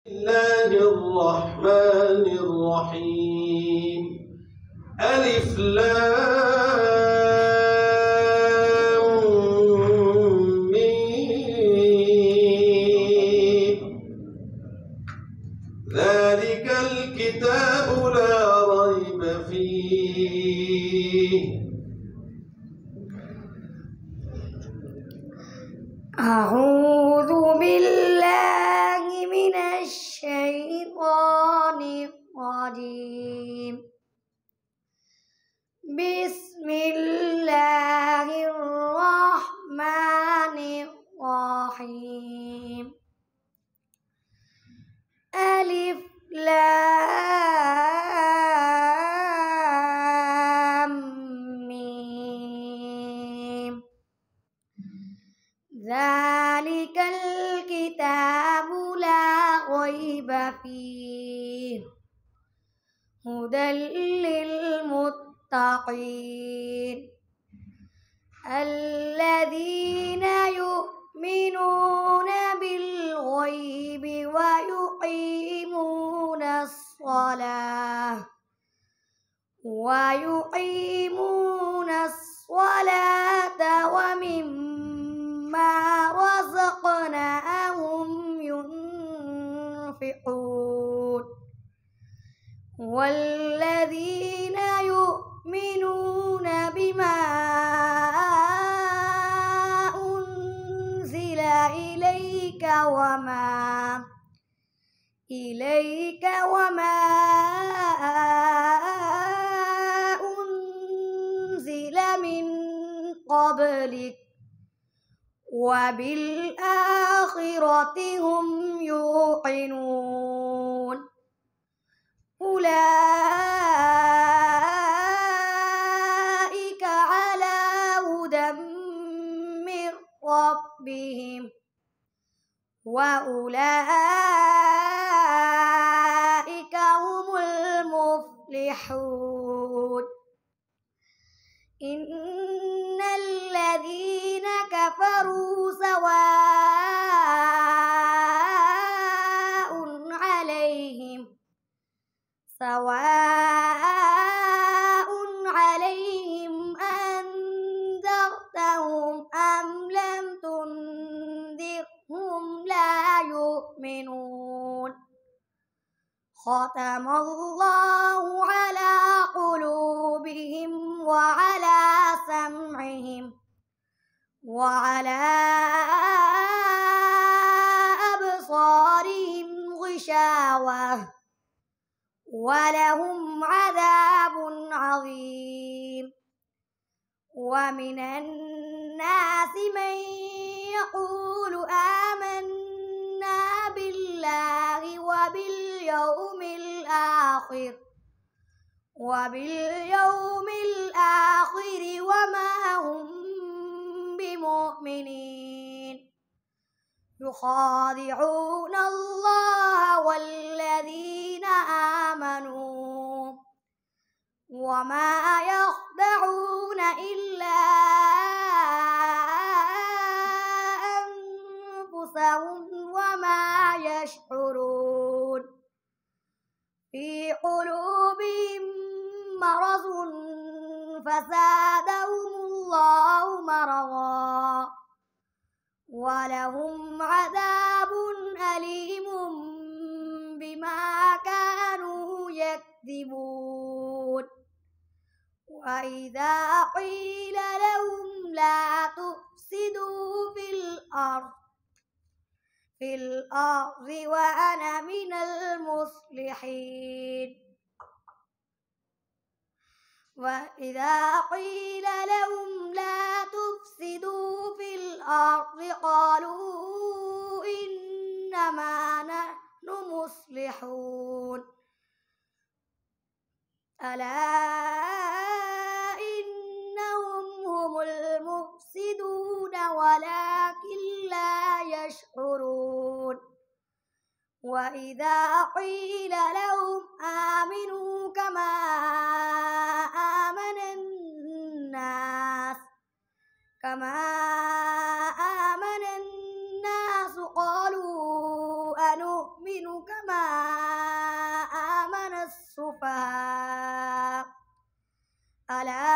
الله الرحمن الرحيم ألف لام ميم ذلك الكتاب لا ريب فيه أعوذ بالله من الشيطان الرجيم. بسم الله الرحمن الرحيم. ألف لام ميم ذلك الكتاب لا ريب فيه هدى للمتقين الذين يؤمنون بالغيب ويقيمون الصلاة ومما رزقناهم ينفقون والذين يؤمنون بما أنزل إليك وما أنزل من قبلك وبالآخرة هم يوقنون أولئك على هدى من ربهم وأولئك هم المفلحون إن الذين كفروا سواء عليهم أنذرتهم أم لم تنذرهم لا يؤمنون ختم الله على قلوبهم وعلى سمعهم وعلى أبصارهم غشاوة ولهم عذاب عظيم ومن الناس من يقول آمنا بالله وباليوم الآخر وما هم بمؤمنين يخادعون الله والذين آمنوا وما يخدعون إلا أنفسهم وما يشعرون في قلوبهم مرض فزادهم الله مرضا ولهم عذاب أليم بما كانوا يكذبون وإذا قيل لهم لا تفسدوا في الأرض وأنا من المصلحين وإذا قيل لهم لا تفسدوا في الأرض قالوا إنما نحن مصلحون ألا إنهم هم المفسدون ولكن لا يشعرون وإذا قيل لهم آمنوا كما آمن الناس قالوا أنؤمن نؤمن كما آمن السفهاء ألا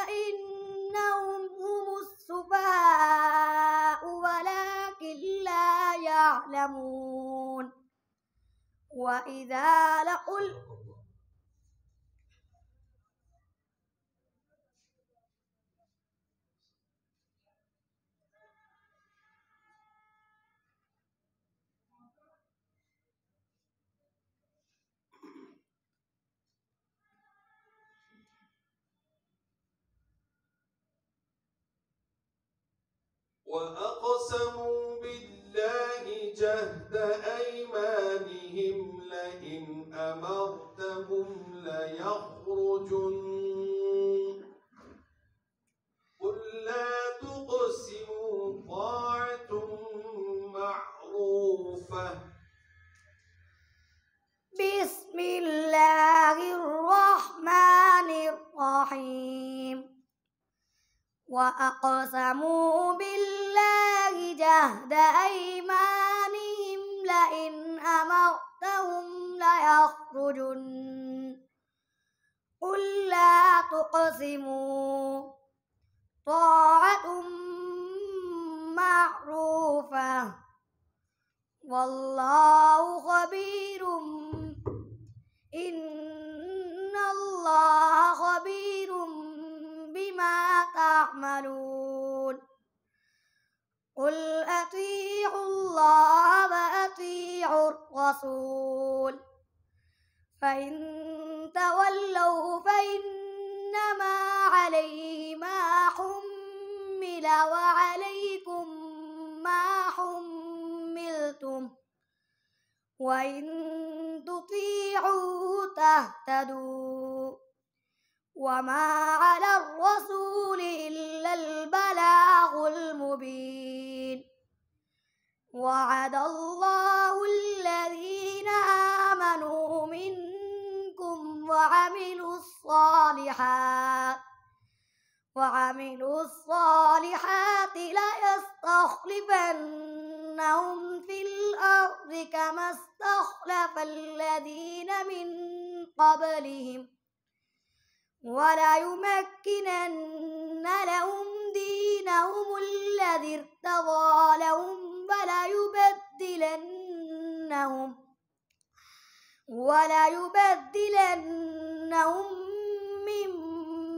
إنهم هم السفهاء ولكن لا يعلمون وإذا لقوا وأقسموا بالله جهد أيمانهم لئن أمرتهم ليخرجن قل لا تقسموا طاعة معروفة. بسم الله الرحمن الرحيم وأقسموا بالله جهد أيمانهم لئن أمرتهم ليخرجن قل لا تقسموا طاعة معروفة والله خبير إن الله خبير بما تعملون قل أطيعوا الله وأطيعوا الرسول فإن تولوا فإنما عليه ما حمل وعليكم ما حملتم وإن تطيعوا تهتدوا وما على الرسول إلا البلاغ المبين وعد الله الذين آمنوا منكم وعملوا الصالحات ليستخلفنهم في الأرض كما استخلف الذين من قبلهم وليمكنن لهم دينهم الذي ارتضى لهم وليبدلنهم من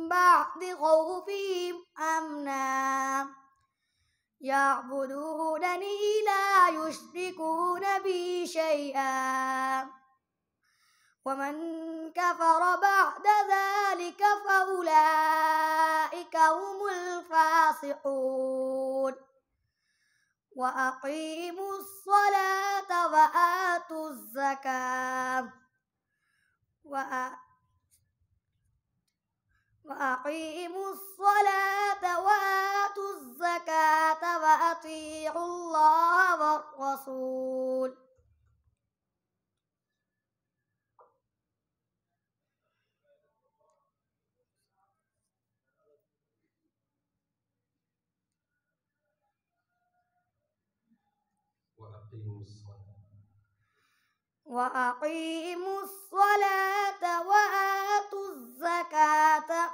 بعد خوفهم أمنا يعبدونني لا يشركون بي شيئا ومن كفر بعد ذلك فأولئك هم الفاسقون وأقيموا الصلاة وآتوا الزكاة وأطيعوا الله والرسول وأقيموا الصلاة وآتوا الزكاة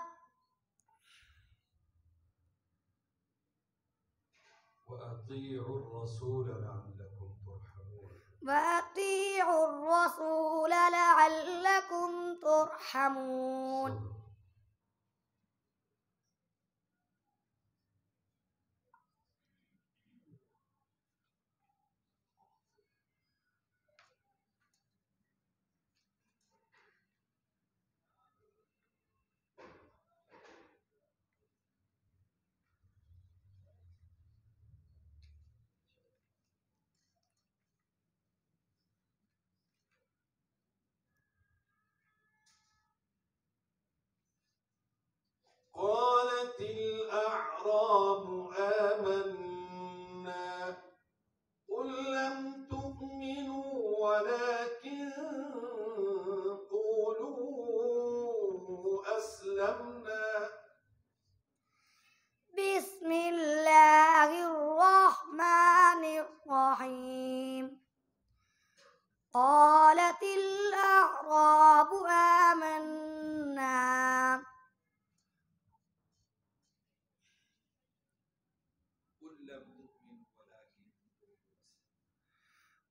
وأطيعوا الرسول لعلكم ترحمون. قالت الأعراب آمنا قل لم تؤمنوا ولكن قولوا أسلمنا. بسم الله الرحمن الرحيم قالت الأعراب آمنا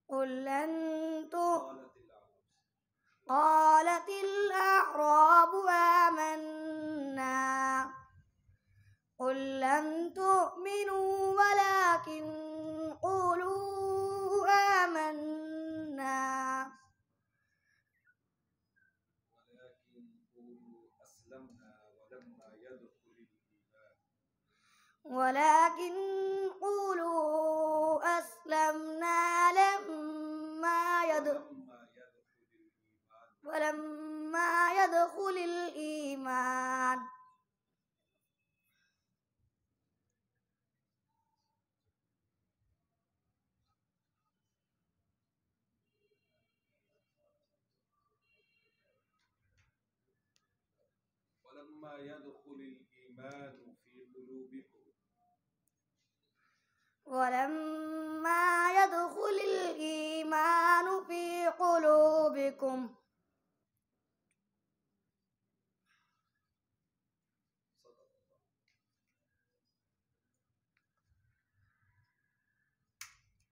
قل لن تؤمنوا قالت الأعراب آمنا قل لم تؤمنوا ولكن قولوا آمنا ولكن قولوا أسلمنا ولما يدخل الإيمان ولما يدخل الإيمان في قلوبكم ولما يدخل